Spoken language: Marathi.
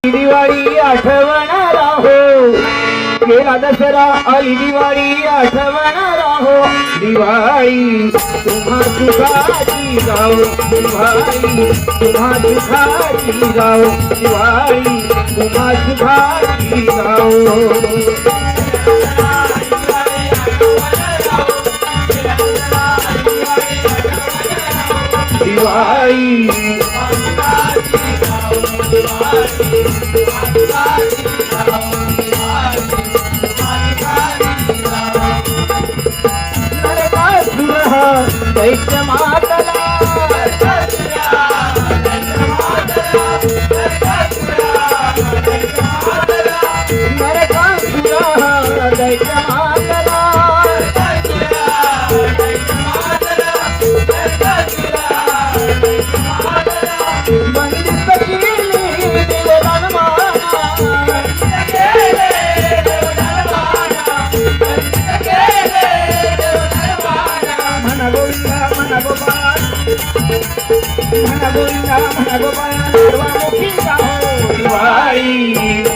दिवाळी आठवणार हो, गेला दसरा आली दिवाळी आठवणार हो। दिवाळी तुम्हा सुखाची जाओ, दिवाळी तुम्हा सुखाची जाओ, दिवाळी तुम्हा सुखाची जाओ। दिवाळी दैत्य मातला नरकासुरा दैत्य मातला बंदिस्त केली देवदान Mana govinda, mana gopala, sarva mukhi gaho, Diwali।